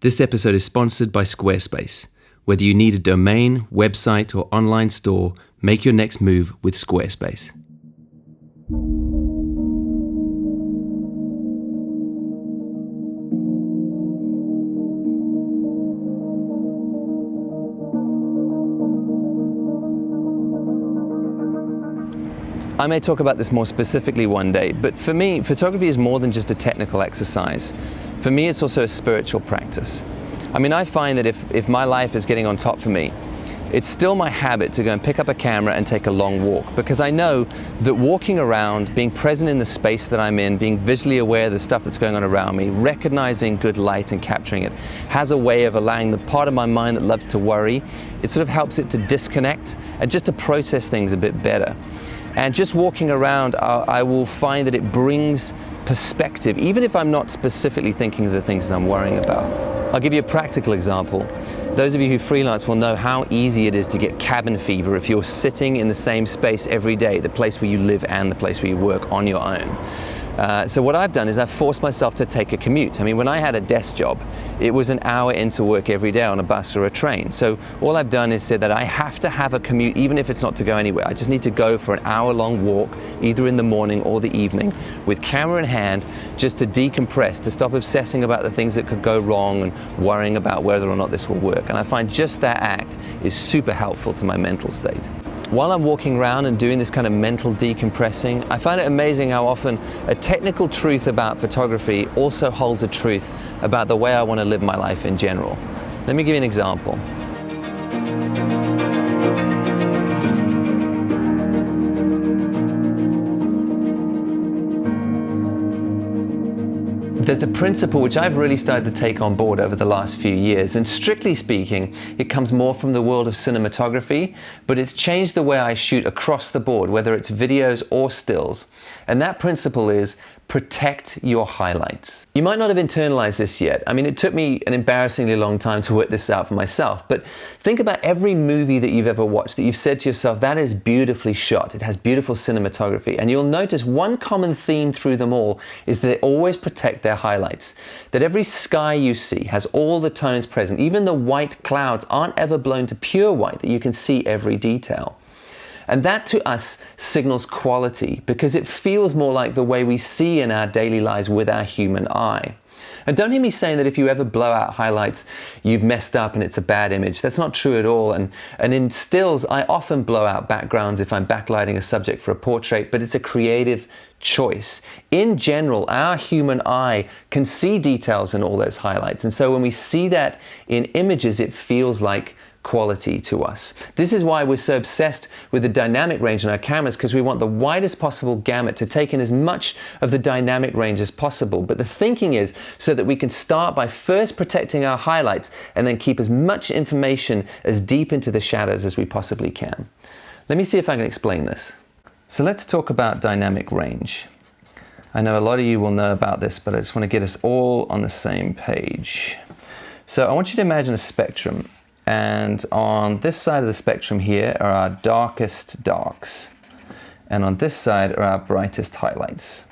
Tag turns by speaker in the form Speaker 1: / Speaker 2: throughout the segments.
Speaker 1: This episode is sponsored by Squarespace. Whether you need a domain, website, or online store, make your next move with Squarespace. I may talk about this more specifically one day, but for me, photography is more than just a technical exercise. For me, it's also a spiritual practice. I mean, I find that if my life is getting on top for me, it's still my habit to go and pick up a camera and take a long walk, because I know that walking around, being present in the space that I'm in, being visually aware of the stuff that's going on around me, recognizing good light and capturing it, has a way of allowing the part of my mind that loves to worry, it sort of helps it to disconnect and just to process things a bit better. And just walking around, I will find that it brings perspective, even if I'm not specifically thinking of the things that I'm worrying about. I'll give you a practical example. Those of you who freelance will know how easy it is to get cabin fever if you're sitting in the same space every day, the place where you live and the place where you work on your own. So what I've done is I've forced myself to take a commute. I mean, when I had a desk job, it was an hour into work every day on a bus or a train. So all I've done is said that I have to have a commute, even if it's not to go anywhere. I just need to go for an hour-long walk, either in the morning or the evening, with camera in hand, just to decompress, to stop obsessing about the things that could go wrong and worrying about whether or not this will work. And I find just that act is super helpful to my mental state. While I'm walking around and doing this kind of mental decompressing, I find it amazing how often a technical truth about photography also holds a truth about the way I want to live my life in general. Let me give you an example. There's a principle which I've really started to take on board over the last few years, and strictly speaking, it comes more from the world of cinematography, but it's changed the way I shoot across the board, whether it's videos or stills. And that principle is protect your highlights. You might not have internalized this yet. I mean, it took me an embarrassingly long time to work this out for myself, but think about every movie that you've ever watched that you've said to yourself, that is beautifully shot, it has beautiful cinematography, and you'll notice one common theme through them all is that they always protect their highlights. That every sky you see has all the tones present, even the white clouds aren't ever blown to pure white, that you can see every detail. And that to us signals quality, because it feels more like the way we see in our daily lives with our human eye. And don't hear me saying that if you ever blow out highlights, you've messed up and it's a bad image. That's not true at all. And in stills, I often blow out backgrounds if I'm backlighting a subject for a portrait, but it's a creative choice. In general, our human eye can see details in all those highlights. And so when we see that in images, it feels like quality to us. This is why we're so obsessed with the dynamic range on our cameras, because we want the widest possible gamut to take in as much of the dynamic range as possible. But the thinking is so that we can start by first protecting our highlights and then keep as much information as deep into the shadows as we possibly can. Let me see if I can explain this. So let's talk about dynamic range. I know a lot of you will know about this, but I just want to get us all on the same page. So I want you to imagine a spectrum. And on this side of the spectrum here are our darkest darks. And on this side are our brightest highlights.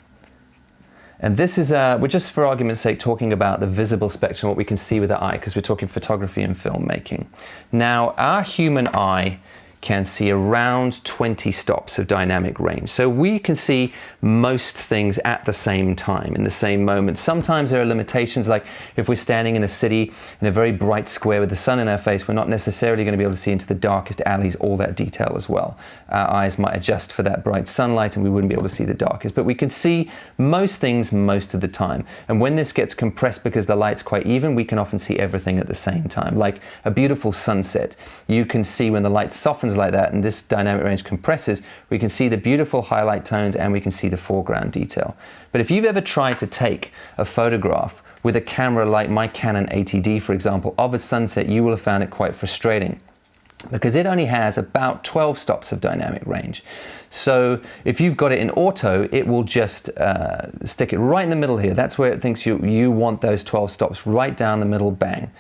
Speaker 1: And this is, we're just for argument's sake talking about the visible spectrum, what we can see with the eye, because we're talking photography and filmmaking. Now, our human eye can see around 20 stops of dynamic range. So we can see most things at the same time, in the same moment. Sometimes there are limitations, like if we're standing in a city in a very bright square with the sun in our face, we're not necessarily going to be able to see into the darkest alleys all that detail as well. Our eyes might adjust for that bright sunlight and we wouldn't be able to see the darkest, but we can see most things most of the time. And when this gets compressed because the light's quite even, we can often see everything at the same time. Like a beautiful sunset, you can see when the light softens like that and this dynamic range compresses, we can see the beautiful highlight tones and we can see the foreground detail. But if you've ever tried to take a photograph with a camera like my Canon 80D, for example, of a sunset, you will have found it quite frustrating, because it only has about 12 stops of dynamic range. So if you've got it in auto, it will just stick it right in the middle here. That's where it thinks you want those 12 stops, right down the middle, bang.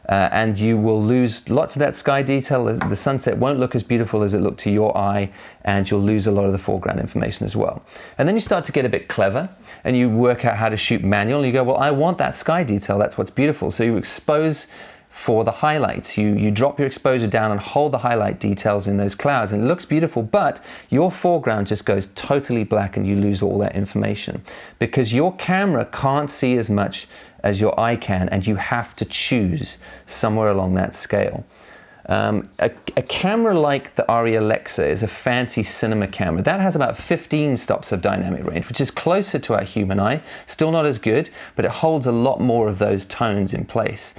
Speaker 1: and you will lose lots of that sky detail. The sunset won't look as beautiful as it looked to your eye, and you'll lose a lot of the foreground information as well. And then you start to get a bit clever, and you work out how to shoot manual, and you go, well, I want that sky detail, that's what's beautiful. So you expose for the highlights. You drop your exposure down and hold the highlight details in those clouds, and it looks beautiful, but your foreground just goes totally black and you lose all that information because your camera can't see as much as your eye can, and you have to choose somewhere along that scale. A camera like the Arri Alexa is a fancy cinema camera. That has about 15 stops of dynamic range, which is closer to our human eye. Still not as good, but it holds a lot more of those tones in place.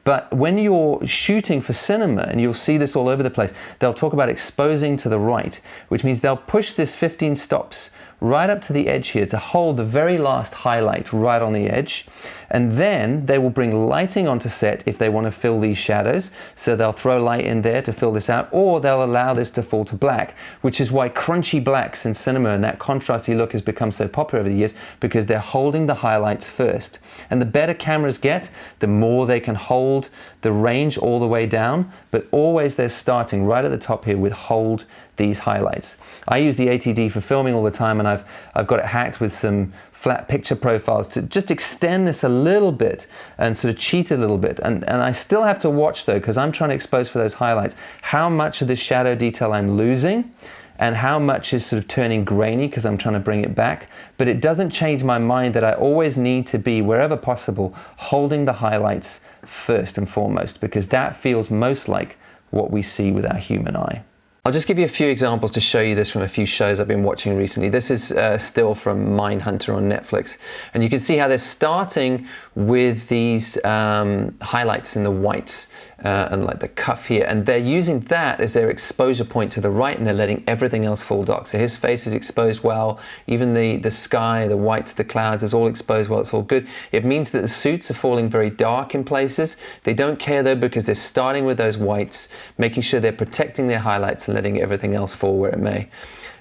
Speaker 1: But when you're shooting for cinema, and you'll see this all over the place, they'll talk about exposing to the right, which means they'll push this 15 stops right up to the edge here to hold the very last highlight right on the edge. And then they will bring lighting onto set if they want to fill these shadows. So they'll throw light in there to fill this out, or they'll allow this to fall to black, which is why crunchy blacks in cinema and that contrasty look has become so popular over the years, because they're holding the highlights first. And the better cameras get, the more they can hold the range all the way down, but always they're starting right at the top here with hold these highlights. I use the ATD for filming all the time, and I've got it hacked with some flat picture profiles to just extend this a little bit and sort of cheat a little bit. And I still have to watch though, because I'm trying to expose for those highlights, how much of the shadow detail I'm losing and how much is sort of turning grainy because I'm trying to bring it back. But it doesn't change my mind that I always need to be, wherever possible, holding the highlights first and foremost, because that feels most like what we see with our human eye. I'll just give you a few examples to show you this from a few shows I've been watching recently. This is still from Mindhunter on Netflix. And you can see how they're starting with these highlights in the whites and like the cuff here. And they're using that as their exposure point to the right, and they're letting everything else fall dark. So his face is exposed well. Even the sky, the whites, the clouds is all exposed well. It's all good. It means that the suits are falling very dark in places. They don't care though, because they're starting with those whites, making sure they're protecting their highlights and letting everything else fall where it may.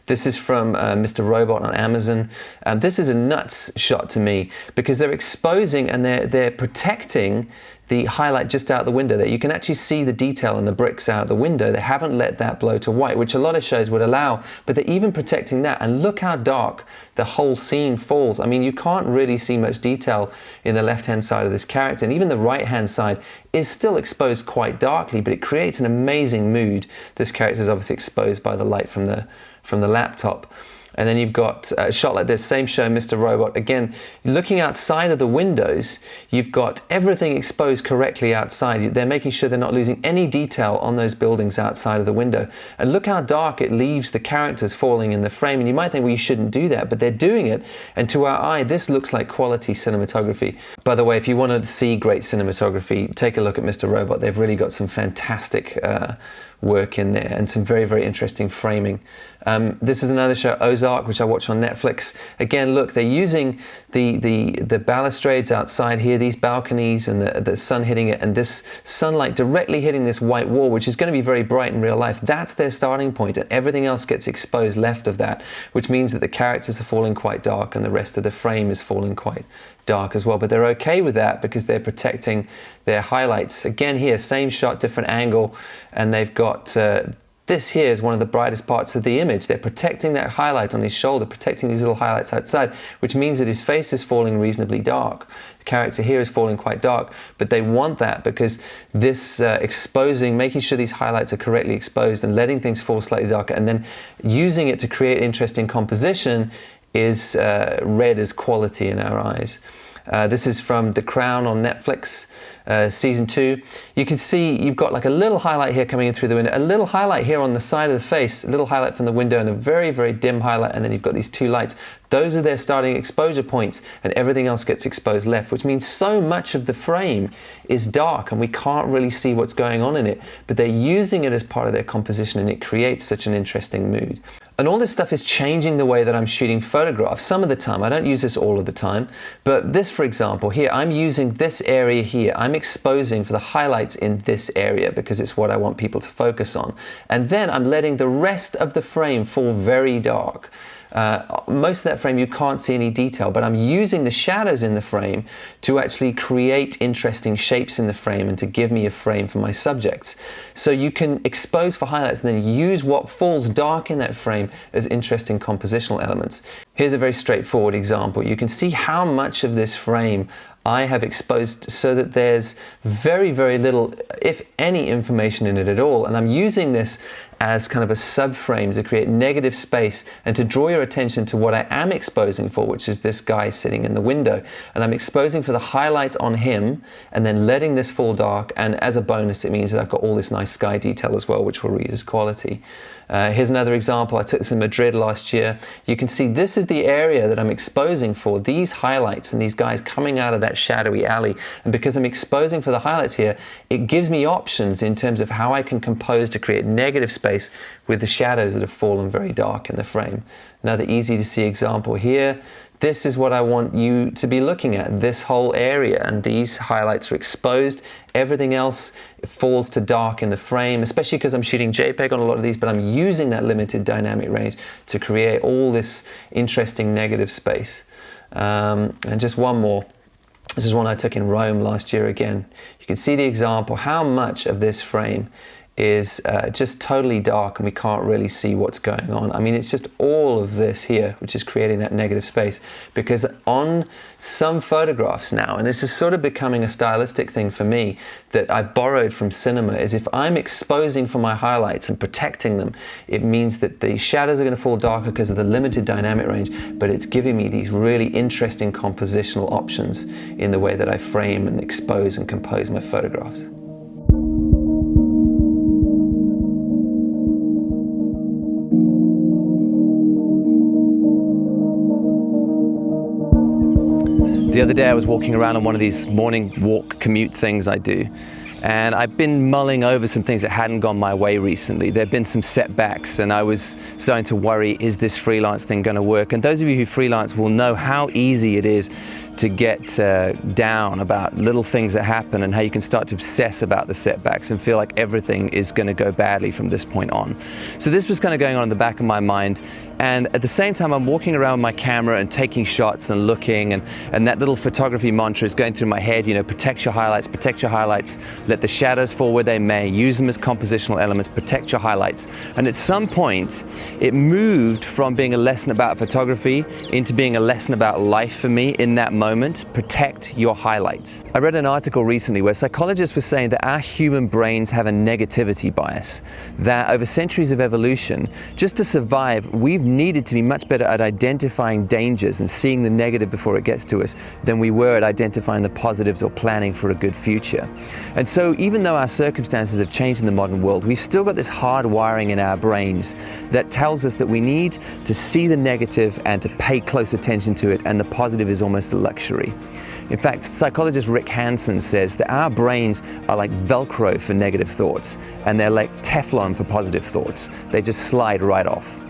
Speaker 1: This is from Mr. Robot on Amazon. This is a nuts shot to me, because they're exposing and they're protecting the highlight just out the window there. You can actually see the detail in the bricks out the window. They haven't let that blow to white, which a lot of shows would allow, but they're even protecting that. And look how dark the whole scene falls. I mean, you can't really see much detail in the left-hand side of this character, and even the right-hand side is still exposed quite darkly, but it creates an amazing mood. This character is obviously exposed by the light from the laptop. And then you've got a shot like this, same show, Mr. Robot. Again, looking outside of the windows, you've got everything exposed correctly outside. They're making sure they're not losing any detail on those buildings outside of the window. And look how dark it leaves the characters falling in the frame. And you might think, well, you shouldn't do that, but they're doing it. And to our eye, this looks like quality cinematography. By the way, if you want to see great cinematography, take a look at Mr. Robot. They've really got some fantastic work in there and some very, very interesting framing. This is another show, Ozark, which I watch on Netflix. Again, look, they're using the balustrades outside here, these balconies, and the sun hitting it, and this sunlight directly hitting this white wall, which is going to be very bright in real life. That's their starting point, and everything else gets exposed left of that, which means that the characters are falling quite dark and the rest of the frame is falling quite dark as well. But they're okay with that because they're protecting their highlights. Again here, same shot, different angle, and they've got this here is one of the brightest parts of the image. They're protecting that highlight on his shoulder, protecting these little highlights outside, which means that his face is falling reasonably dark. The character here is falling quite dark, but they want that because this exposing, making sure these highlights are correctly exposed and letting things fall slightly darker, and then using it to create interesting composition is read as quality in our eyes. This is from The Crown on Netflix, season 2. You can see you've got like a little highlight here coming in through the window, a little highlight here on the side of the face, a little highlight from the window, and a very, very dim highlight, and then you've got these two lights. Those are their starting exposure points, and everything else gets exposed left, which means so much of the frame is dark and we can't really see what's going on in it, but they're using it as part of their composition, and it creates such an interesting mood. And all this stuff is changing the way that I'm shooting photographs some of the time. I don't use this all of the time, but this, for example, here, I'm using this area here. I'm exposing for the highlights in this area because it's what I want people to focus on. And then I'm letting the rest of the frame fall very dark. most of that frame you can't see any detail, but I'm using the shadows in the frame to actually create interesting shapes in the frame and to give me a frame for my subjects. So you can expose for highlights and then use what falls dark in that frame as interesting compositional elements. Here's a very straightforward example. You can see how much of this frame I have exposed so that there's very, very little, if any, information in it at all. And I'm using this as kind of a subframe to create negative space and to draw your attention to what I am exposing for, which is this guy sitting in the window. And I'm exposing for the highlights on him and then letting this fall dark. And as a bonus, it means that I've got all this nice sky detail as well, which we'll read as quality. Here's another example. I took this in Madrid last year. You can see this is the area that I'm exposing for, these highlights and these guys coming out of that shadowy alley. And because I'm exposing for the highlights here, it gives me options in terms of how I can compose to create negative space with the shadows that have fallen very dark in the frame. Another easy to see example here. This is what I want you to be looking at, this whole area, and these highlights are exposed. Everything else falls to dark in the frame, especially because I'm shooting JPEG on a lot of these, but I'm using that limited dynamic range to create all this interesting negative space. And just one more. This is one I took in Rome last year again. You can see the example, how much of this frame is just totally dark and we can't really see what's going on. I mean, it's just all of this here, which is creating that negative space. Because on some photographs now, and this is sort of becoming a stylistic thing for me that I've borrowed from cinema, is if I'm exposing for my highlights and protecting them, it means that the shadows are going to fall darker because of the limited dynamic range, but it's giving me these really interesting compositional options in the way that I frame and expose and compose my photographs. The other day I was walking around on one of these morning walk commute things I do, and I've been mulling over some things that hadn't gone my way recently. There have been some setbacks and I was starting to worry, is this freelance thing going to work? And those of you who freelance will know how easy it is to get down about little things that happen and how you can start to obsess about the setbacks and feel like everything is going to go badly from this point on. So this was kind of going on in the back of my mind, and at the same time I'm walking around with my camera and taking shots and looking, and that little photography mantra is going through my head, you know, protect your highlights, let the shadows fall where they may, use them as compositional elements, protect your highlights. And at some point it moved from being a lesson about photography into being a lesson about life for me in that moment. Protect your highlights. I read an article recently where psychologists were saying that our human brains have a negativity bias, that over centuries of evolution, just to survive, we've needed to be much better at identifying dangers and seeing the negative before it gets to us than we were at identifying the positives or planning for a good future. And so even though our circumstances have changed in the modern world, we've still got this hard wiring in our brains that tells us that we need to see the negative and to pay close attention to it, and the positive is almost a luxury. In fact, psychologist Rick Hansen says that our brains are like Velcro for negative thoughts, and they're like Teflon for positive thoughts. They just slide right off.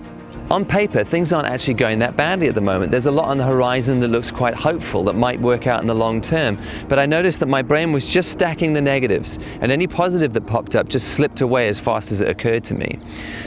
Speaker 1: On paper, things aren't actually going that badly at the moment. There's a lot on the horizon that looks quite hopeful, that might work out in the long term. But I noticed that my brain was just stacking the negatives, and any positive that popped up just slipped away as fast as it occurred to me.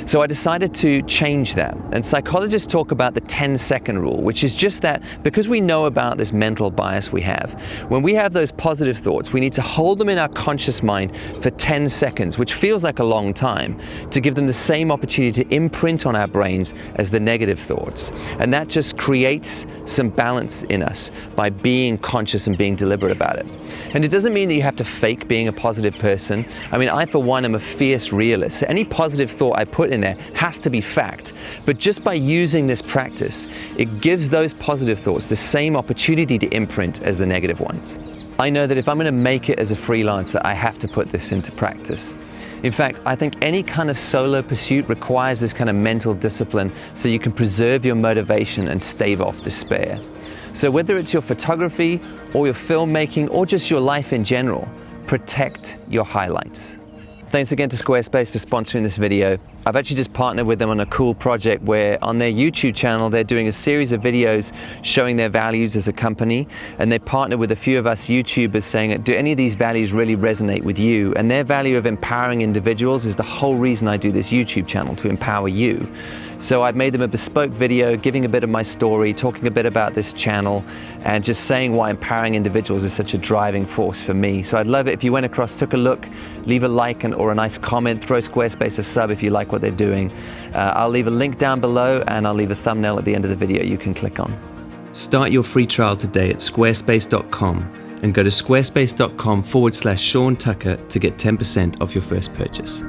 Speaker 1: So I decided to change that. And psychologists talk about the 10-second rule, which is just that because we know about this mental bias we have, when we have those positive thoughts, we need to hold them in our conscious mind for 10 seconds, which feels like a long time, to give them the same opportunity to imprint on our brains as the negative thoughts. And that just creates some balance in us by being conscious and being deliberate about it. And it doesn't mean that you have to fake being a positive person. I mean, I for one am a fierce realist. So any positive thought I put in there has to be fact. But just by using this practice, it gives those positive thoughts the same opportunity to imprint as the negative ones. I know that if I'm going to make it as a freelancer, I have to put this into practice. In fact, I think any kind of solo pursuit requires this kind of mental discipline so you can preserve your motivation and stave off despair. So whether it's your photography or your filmmaking or just your life in general, protect your highlights. Thanks again to Squarespace for sponsoring this video. I've actually just partnered with them on a cool project where on their YouTube channel they're doing a series of videos showing their values as a company, and they partnered with a few of us YouTubers saying, do any of these values really resonate with you? And their value of empowering individuals is the whole reason I do this YouTube channel, to empower you. So I've made them a bespoke video, giving a bit of my story, talking a bit about this channel, and just saying why empowering individuals is such a driving force for me. So I'd love it if you went across, took a look, leave a like or a nice comment, throw Squarespace a sub if you like what they're doing. I'll leave a link down below, and I'll leave a thumbnail at the end of the video you can click on. Start your free trial today at squarespace.com and go to squarespace.com/Sean Tucker to get 10% off your first purchase.